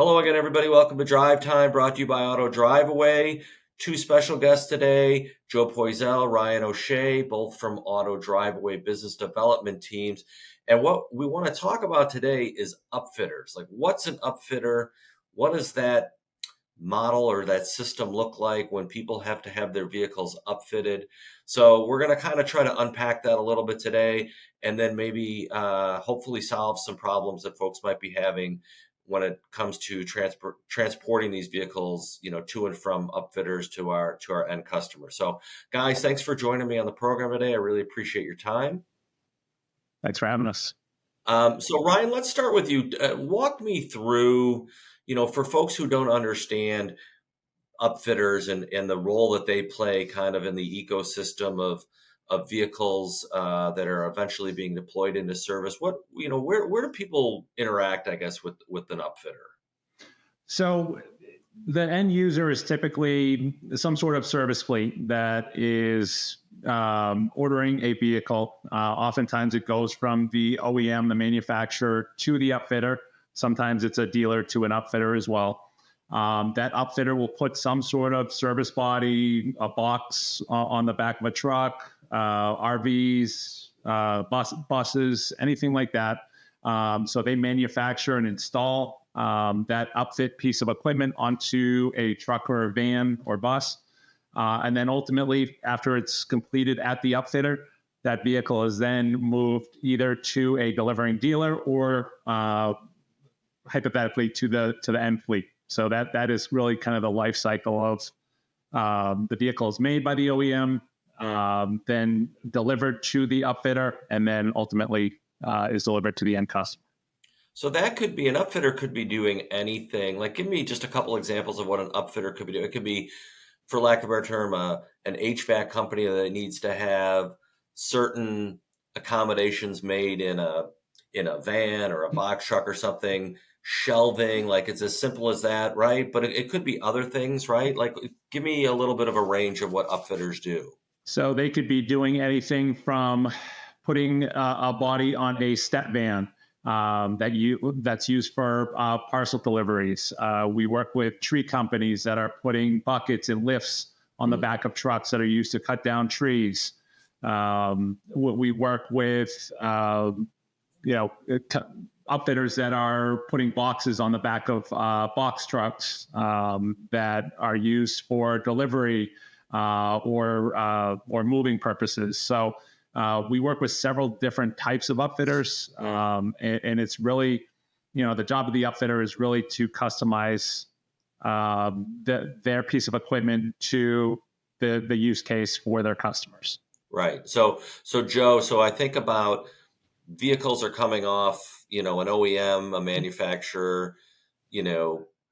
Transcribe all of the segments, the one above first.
Hello again, everybody. Welcome to Drive Time, brought to you by Auto Driveaway. Two special guests today, Joe Poisel, Ryan O'Shea, both from Auto Driveaway business development teams. And what we want to talk about today is upfitters. Like, what's an upfitter? What does that model or that system look like when people have to have their vehicles upfitted? So we're going to kind of try to unpack that a little bit today, and then maybe hopefully solve some problems that folks might be having when it comes to transporting these vehicles, to and from upfitters to our end customer. So, guys, thanks for joining me on the program today. I really appreciate your time. Thanks for having us. So, Ryan, let's start with you. Walk me through, for folks who don't understand upfitters and the role that they play kind of in the ecosystem of vehicles that are eventually being deployed into service. Where do people interact, I guess, with an upfitter? So the end user is typically some sort of service fleet that is ordering a vehicle. Oftentimes it goes from the OEM, the manufacturer, to the upfitter. Sometimes it's a dealer to an upfitter as well. That upfitter will put some sort of service body, a box on the back of a truck, RVs, buses, anything like that. So they manufacture and install that upfit piece of equipment onto a truck or a van or bus. And then ultimately, after it's completed at the upfitter, that vehicle is then moved either to a delivering dealer or hypothetically to the end fleet. So that is really kind of the life cycle of the vehicle is made by the OEM, then delivered to the upfitter, and then ultimately is delivered to the end customer. So that could be, an upfitter could be doing anything. Like, give me just a couple examples of what an upfitter could be doing. It could be, for lack of a better term, an HVAC company that needs to have certain accommodations made in a van or a box truck or something. Shelving, like it's as simple as that, right? But it could be other things, right? Like, give me a little bit of a range of what upfitters do. So they could be doing anything from putting a body on a step van that's used for parcel deliveries. We work with tree companies that are putting buckets and lifts on the back of trucks that are used to cut down trees. We work with upfitters that are putting boxes on the back of box trucks that are used for delivery or moving purposes. So we work with several different types of upfitters, and it's really, the job of the upfitter is really to customize their piece of equipment to the use case for their customers. Right. So Joe, so I think about vehicles are coming off, an OEM, a manufacturer,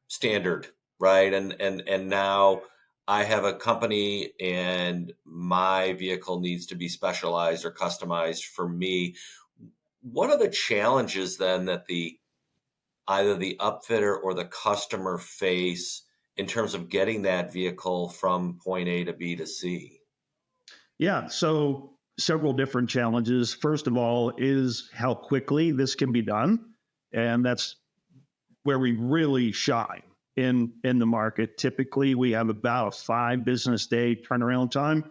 standard, right? And now I have a company and my vehicle needs to be specialized or customized for me. What are the challenges then that either the upfitter or the customer face in terms of getting that vehicle from point A to B to C? Yeah, so several different challenges. First of all is how quickly this can be done. And that's where we really shine in the market. Typically, we have about a 5 business day turnaround time,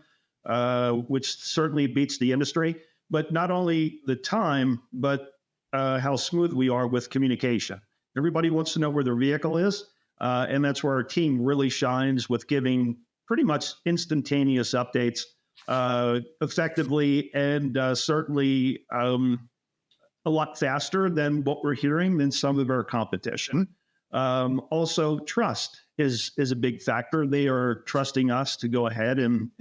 which certainly beats the industry. But not only the time, but how smooth we are with communication. Everybody wants to know where their vehicle is. And that's where our team really shines with giving pretty much instantaneous updates effectively and certainly a lot faster than what we're hearing than some of our competition. Also, trust is a big factor. They are trusting us to go ahead and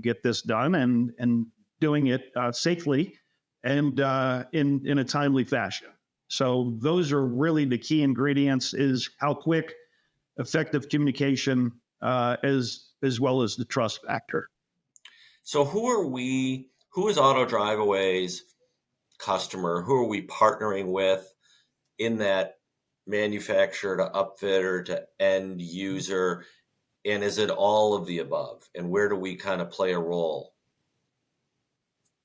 get this done and doing it safely and in a timely fashion. So those are really the key ingredients: is how quick, effective communication, as well as the trust factor. So who is Auto Driveaway's customer? Who are we partnering with in that manufacturer to upfitter to end user? And is it all of the above? And where do we kind of play a role?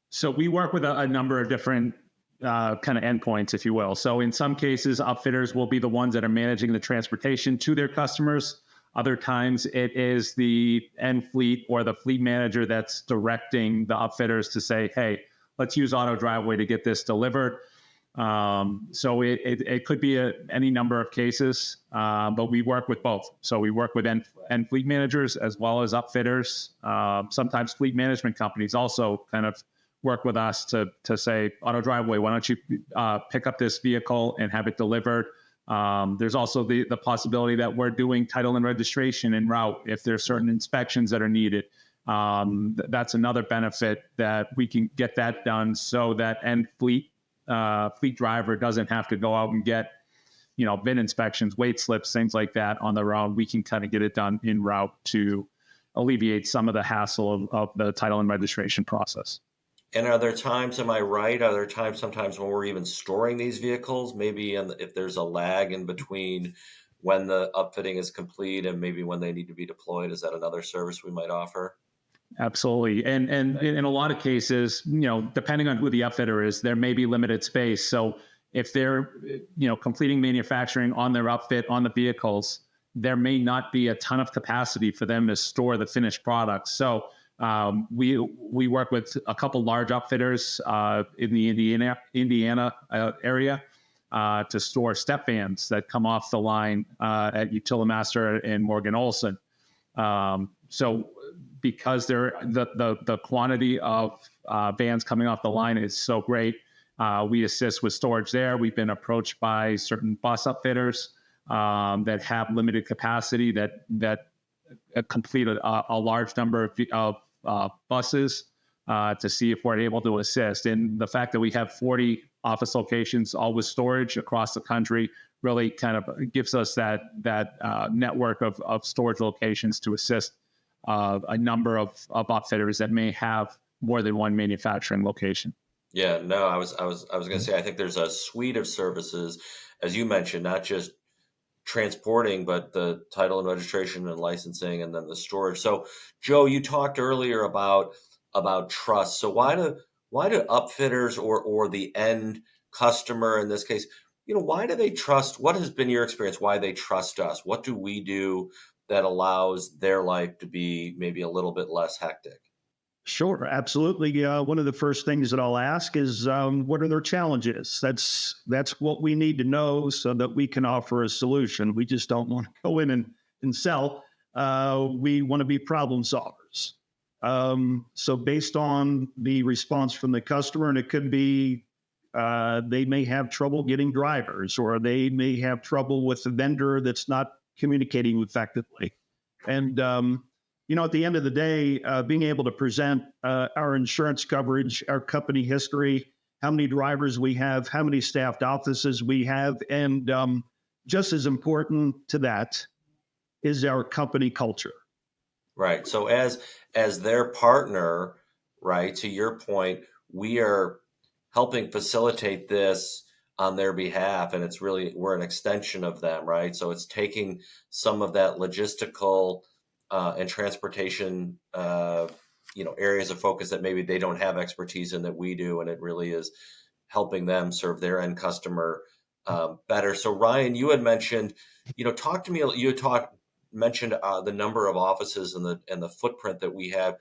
So we work with a number of different kind of endpoints, if you will. So in some cases, upfitters will be the ones that are managing the transportation to their customers. Other times it is the end fleet or the fleet manager that's directing the upfitters to say, hey, let's use Auto Driveway to get this delivered. So it could be any number of cases, but we work with both. So we work with end fleet managers as well as upfitters. Sometimes fleet management companies also kind of work with us to say, Auto Driveway, why don't you pick up this vehicle and have it delivered? There's also the possibility that we're doing title and registration en route if there's certain inspections that are needed. That's another benefit, that we can get that done so that end fleet driver doesn't have to go out and get, VIN inspections, weight slips, things like that on their own. We can kind of get it done en route to alleviate some of the hassle of the title and registration process. And are there times, am I right? Are there times sometimes when we're even storing these vehicles, maybe if there's a lag in between when the upfitting is complete and maybe when they need to be deployed? Is that another service we might offer? Absolutely. And in a lot of cases, depending on who the upfitter is, there may be limited space. So if they're, completing manufacturing on their upfit on the vehicles, there may not be a ton of capacity for them to store the finished product. So we work with a couple large upfitters in the Indiana area to store step vans that come off the line at Utilimaster and Morgan Olson. So because the quantity of vans coming off the line is so great, we assist with storage there. We've been approached by certain bus upfitters that have limited capacity that complete a large number of buses to see if we're able to assist. And the fact that we have 40 office locations, all with storage across the country, really kind of gives us that network of storage locations to assist a number of upfitters that may have more than one manufacturing location. Yeah, no, I was going to say, I think there's a suite of services, as you mentioned, not just transporting, but the title and registration and licensing, and then the storage. So, Joe, you talked earlier about trust. So why do upfitters or the end customer in this case, why do they trust? What has been your experience? Why they trust us? What do we do that allows their life to be maybe a little bit less hectic? Sure, absolutely. One of the first things that I'll ask is, what are their challenges? That's what we need to know so that we can offer a solution. We just don't want to go in and sell. We want to be problem solvers. So based on the response from the customer, and it could be they may have trouble getting drivers, or they may have trouble with the vendor that's not communicating effectively. And at the end of the day, being able to present our insurance coverage, our company history, how many drivers we have, how many staffed offices we have, and just as important to that is our company culture. Right. So as their partner, right, to your point, we are helping facilitate this on their behalf, and we're an extension of them, right? So it's taking some of that logistical and transportation, areas of focus that maybe they don't have expertise in that we do, and it really is helping them serve their end customer better. So Ryan, you had mentioned, talk to me. You had mentioned the number of offices and the footprint that we have.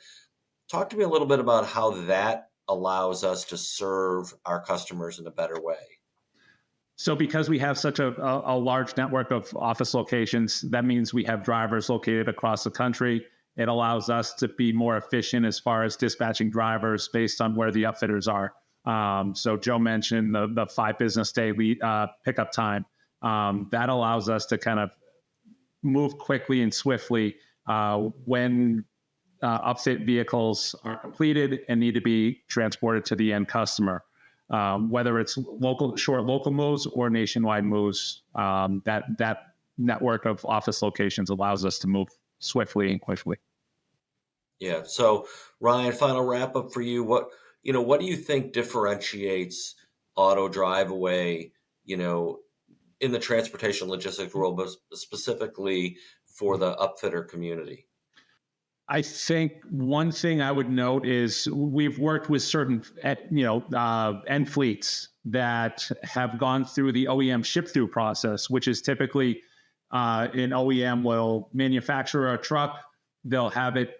Talk to me a little bit about how that allows us to serve our customers in a better way. So because we have such a large network of office locations, that means we have drivers located across the country. It allows us to be more efficient as far as dispatching drivers based on where the upfitters are. So Joe mentioned the 5 business day pickup time. That allows us to kind of move quickly and swiftly when upfit vehicles are completed and need to be transported to the end customer. Whether it's short local moves or nationwide moves, that network of office locations allows us to move swiftly and quickly. Yeah. So Ryan, final wrap up for you. What do you think differentiates Auto Driveaway, in the transportation logistics world, but specifically for the upfitter community? I think one thing I would note is we've worked with certain, end fleets that have gone through the OEM ship through process, which is typically an OEM will manufacture a truck, they'll have it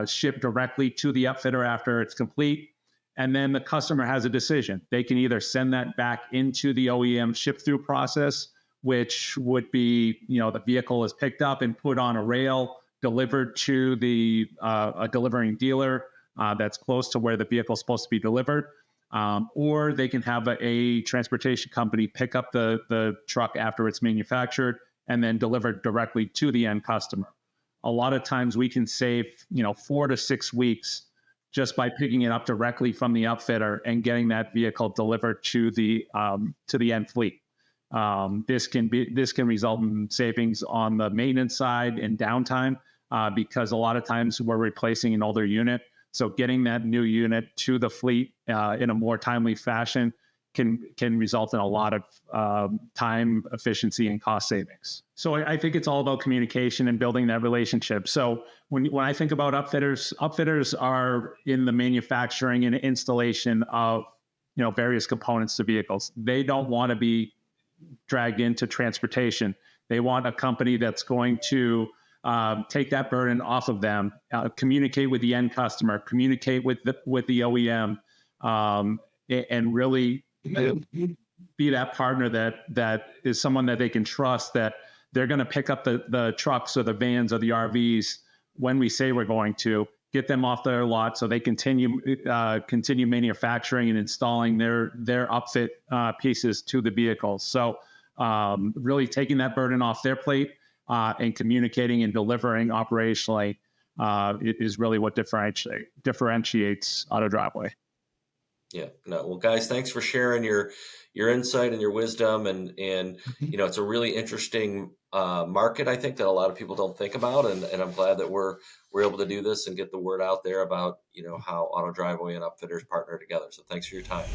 shipped directly to the upfitter after it's complete. And then the customer has a decision. They can either send that back into the OEM ship through process, which would be, the vehicle is picked up and put on a rail, delivered to the a delivering dealer that's close to where the vehicle is supposed to be delivered. Or they can have a transportation company pick up the truck after it's manufactured and then delivered directly to the end customer. A lot of times we can save, 4 to 6 weeks just by picking it up directly from the upfitter and getting that vehicle delivered to the end fleet. This can result in savings on the maintenance side and downtime because a lot of times we're replacing an older unit. So getting that new unit to the fleet in a more timely fashion can result in a lot of time efficiency and cost savings. So I think it's all about communication and building that relationship. So when I think about upfitters are in the manufacturing and installation of various components to vehicles. They don't want to be dragged into transportation. They want a company that's going to take that burden off of them, communicate with the end customer, communicate with the OEM, and really be that partner that is someone that they can trust, that they're going to pick up the trucks or the vans or the RVs when we say we're going to, get them off their lot so they continue manufacturing and installing their upfit pieces to the vehicles. So really taking that burden off their plate and communicating and delivering operationally is really what differentiates Auto Driveway. Yeah, no. Well, guys, thanks for sharing your insight and your wisdom, and it's a really interesting market, I think, that a lot of people don't think about, and I'm glad that we're able to do this and get the word out there about how Auto Driveway and Upfitters partner together. So thanks for your time.